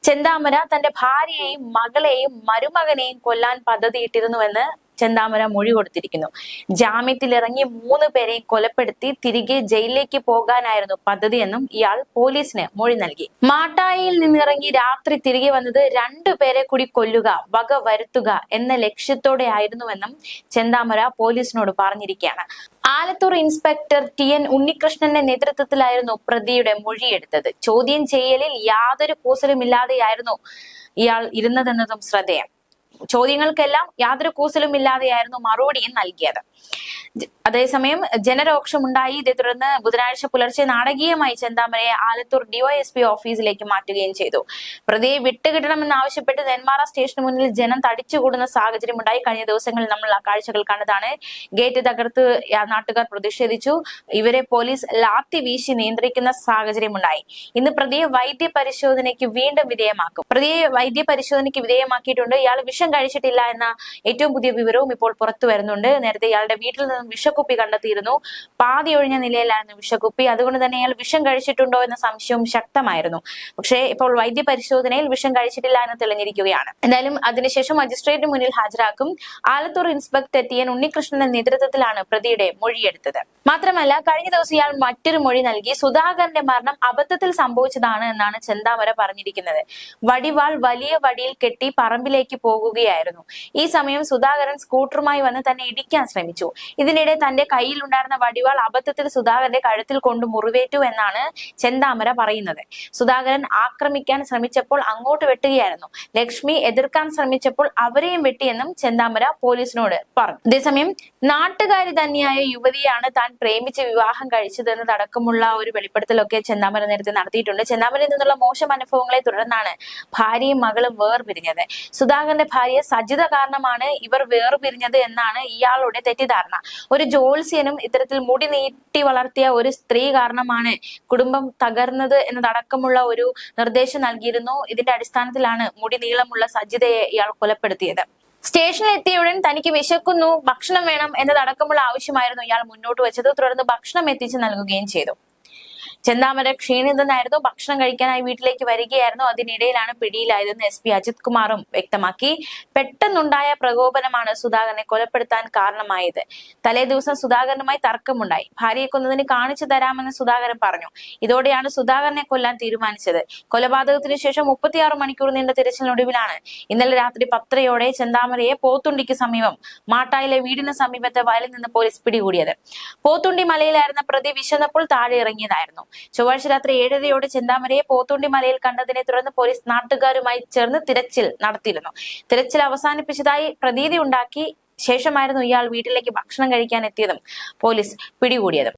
ചെന്താമര തന്റെ ഭാര്യയെയും മകളെയും മരുമകനെയും കൊല്ലാൻ പദ്ധതിയിട്ടിരുന്നുവെന്ന് ചെന്താമര മൊഴി കൊടുത്തിരിക്കുന്നു. ജാമ്യത്തിലിറങ്ങി 3 പേരെയും കൊലപ്പെടുത്തി തിരികെ ജയിലിലേക്ക് പോകാനായിരുന്നു പദ്ധതിയെന്നും ഇയാൾ പോലീസിന് മൊഴി നൽകി. മാട്ടായിയിൽ നിന്നിറങ്ങി രാത്രി തിരികെ വന്നത് 2 പേരെ കൂടി കൊല്ലുക, വക വരുത്തുക എന്ന ലക്ഷ്യത്തോടെ ആയിരുന്നുവെന്നും ചെന്താമര പോലീസിനോട് പറഞ്ഞിരിക്കുകയാണ്. ആലത്തൂർ ഇൻസ്പെക്ടർ TN ഉണ്ണികൃഷ്ണന്റെ നേതൃത്വത്തിലായിരുന്നു പ്രതിയുടെ മൊഴിയെടുത്തത്. ചോദ്യം ചെയ്യലിൽ യാതൊരു കൂസലുമില്ലാതെയായിരുന്നു ഇയാൾ ഇരുന്നതെന്നതും ശ്രദ്ധേയം. ചോദ്യങ്ങൾക്കെല്ലാം യാതൊരു കൂസലും ഇല്ലാതെയായിരുന്നു മറുപടിയും നൽകിയത്. അതേസമയം ജനരോക്ഷമുണ്ടായി. ഇതേ തുടർന്ന് ബുധനാഴ്ച പുലർച്ചെ നാടകീയമായി ചെന്താമരയെ ആലത്തൂർ DYSP ഓഫീസിലേക്ക് മാറ്റുകയും ചെയ്തു. പ്രതിയെ വിട്ടുകിട്ടണമെന്നാവശ്യപ്പെട്ട് നെന്മാറ സ്റ്റേഷന് മുന്നിൽ ജനം തടിച്ചുകൂടുന്ന സാഹചര്യം ഉണ്ടായി. കഴിഞ്ഞ ദിവസങ്ങളിൽ നമ്മൾ ആ കാഴ്ചകൾ കണ്ടതാണ്. ഗേറ്റ് തകർത്ത് നാട്ടുകാർ പ്രതിഷേധിച്ചു. ഇവരെ പോലീസ് ലാത്തി വീശി നിയന്ത്രിക്കുന്ന സാഹചര്യമുണ്ടായി. ഇന്ന് പ്രതിയെ വൈദ്യ പരിശോധനയ്ക്ക് വീണ്ടും വിധേയമാക്കും. പ്രതിയെ വൈദ്യ പരിശോധനയ്ക്ക് വിധേയമാക്കിയിട്ടുണ്ട്. ഇയാൾ വിഷം കഴിച്ചിട്ടില്ല എന്ന ഏറ്റവും പുതിയ വിവരവും ഇപ്പോൾ പുറത്തു വരുന്നുണ്ട്. നേരത്തെ ഇയാളുടെ വീട്ടിൽ നിന്നും വിഷക്കുപ്പി കണ്ടെത്തിയിരുന്നു. പാതി ഒഴിഞ്ഞ നിലയിലായിരുന്നു വിഷക്കുപ്പി. അതുകൊണ്ട് തന്നെ ഇയാൾ വിഷം കഴിച്ചിട്ടുണ്ടോ എന്ന സംശയവും ശക്തമായിരുന്നു. പക്ഷേ ഇപ്പോൾ വൈദ്യ പരിശോധനയിൽ വിഷം കഴിച്ചിട്ടില്ല എന്ന് തെളിഞ്ഞിരിക്കുകയാണ്. എന്തായാലും അതിനുശേഷം മജിസ്ട്രേറ്റിന് മുന്നിൽ ഹാജരാക്കും. ആലത്തൂർ ഇൻസ്പെക്ടർ TN ഉണ്ണികൃഷ്ണന്റെ നേതൃത്വത്തിലാണ് പ്രതിയുടെ മൊഴിയെടുത്തത്. മാത്രമല്ല കഴിഞ്ഞ ദിവസം ഇയാൾ മറ്റൊരു മൊഴി നൽകി. സുധാകരന്റെ മരണം അബദ്ധത്തിൽ സംഭവിച്ചതാണ് എന്നാണ് ചെന്താമര പറഞ്ഞിരിക്കുന്നത്. വടിവാൾ വലിയ വടിയിൽ കെട്ടി പറമ്പിലേക്ക് പോകുകയായിരുന്നു. ഈ സമയം സുധാകരൻ സ്കൂട്ടറുമായി വന്ന് തന്നെ ഇടിക്കാൻ ശ്രമിച്ചു. ഇതിനിടെ തന്റെ കയ്യിൽ ഉണ്ടായിരുന്ന വടിവാൾ അബദ്ധത്തിൽ സുധാകരന്റെ കഴുത്തിൽ കൊണ്ട് മുറിവേറ്റു എന്നാണ് ചെന്താമര പറയുന്നത്. സുധാകരൻ ആക്രമിക്കാൻ ശ്രമിച്ചപ്പോൾ അങ്ങോട്ട് വെട്ടുകയായിരുന്നു. ലക്ഷ്മി എതിർക്കാൻ ശ്രമിച്ചപ്പോൾ അവരെയും വെട്ടിയെന്നും ചെന്താമര പോലീസിനോട് പറഞ്ഞു. അതേസമയം നാട്ടുകാരി തന്നെയായ യുവതിയാണ് താൻ പ്രേമിച്ച് വിവാഹം കഴിച്ചതെന്നതടക്കമുള്ള ഒരു വെളിപ്പെടുത്തലൊക്കെ ചെന്താമര നേരത്തെ നടത്തിയിട്ടുണ്ട്. ചെന്താമരയിൽ നിന്നുള്ള മോശം അനുഭവങ്ങളെ തുടർന്നാണ് ഭാര്യയും മകളും വേർപിരിഞ്ഞത്. സുധാകരന്റെ ഭാര്യ സജിത കാരണമാണ് ഇവർ വേർപിരിഞ്ഞത് എന്നാണ് ഇയാളുടെ തെറ്റിദ്ധാരണ. ഒരു ജ്യോത്സ്യനും ഇത്തരത്തിൽ മുടി നീട്ടി വളർത്തിയ ഒരു സ്ത്രീ കാരണമാണ് കുടുംബം തകർന്നത് എന്നതടക്കമുള്ള ഒരു നിർദ്ദേശം നൽകിയിരുന്നു. ഇതിന്റെ അടിസ്ഥാനത്തിലാണ് മുടി നീളമുള്ള സജിതയെ ഇയാൾ കൊലപ്പെടുത്തിയത്. സ്റ്റേഷനിൽ എത്തിയുടൻ തനിക്ക് വിശക്കുന്നു, ഭക്ഷണം വേണം എന്നതടക്കമുള്ള ആവശ്യമായിരുന്നു ഇയാൾ മുന്നോട്ട് വെച്ചത്. തുടർന്ന് ഭക്ഷണം എത്തിച്ചു നൽകുകയും ചെയ്തു. ചെന്താമര ക്ഷീണിതനായിരുന്നു. ഭക്ഷണം കഴിക്കാനായി വീട്ടിലേക്ക് വരികയായിരുന്നു. അതിനിടയിലാണ് പിടിയിലായതെന്ന് SP അജിത് കുമാറും വ്യക്തമാക്കി. പെട്ടെന്നുണ്ടായ പ്രകോപനമാണ് സുധാകരനെ കൊലപ്പെടുത്താൻ കാരണമായത്. തലേ ദിവസം സുധാകരനുമായി തർക്കമുണ്ടായി. ഭാര്യയെ കൊന്നതിന് കാണിച്ചു തരാമെന്ന് സുധാകരൻ പറഞ്ഞു. ഇതോടെയാണ് സുധാകരനെ കൊല്ലാൻ തീരുമാനിച്ചത്. കൊലപാതകത്തിന് ശേഷം 36 മണിക്കൂർ നീണ്ട തിരച്ചിലിനൊടുവിലാണ് ഇന്നലെ രാത്രി 10:30 ചെന്താമരയെ പോത്തുണ്ടിക്ക് സമീപം മാട്ടായിലെ വീടിന് സമീപത്തെ വയലിൽ നിന്ന് പോലീസ് പിടികൂടിയത്. പോത്തുണ്ടി മലയിലായിരുന്ന പ്രതി വിശന്നപ്പോൾ താഴെ ഇറങ്ങിയതായിരുന്നു. ചൊവ്വാഴ്ച രാത്രി 7:30 ചെന്താമരയെ പോത്തുണ്ടി മലയിൽ കണ്ടതിനെ തുടർന്ന് പോലീസ് നാട്ടുകാരുമായി ചേർന്ന് തിരച്ചിൽ നടത്തിയിരുന്നു. തിരച്ചിൽ അവസാനിപ്പിച്ചതായി പ്രതീതി ഉണ്ടാക്കി ശേഷമായിരുന്നു ഇയാൾ വീട്ടിലേക്ക് ഭക്ഷണം കഴിക്കാൻ എത്തിയതും പോലീസ് പിടികൂടിയതും.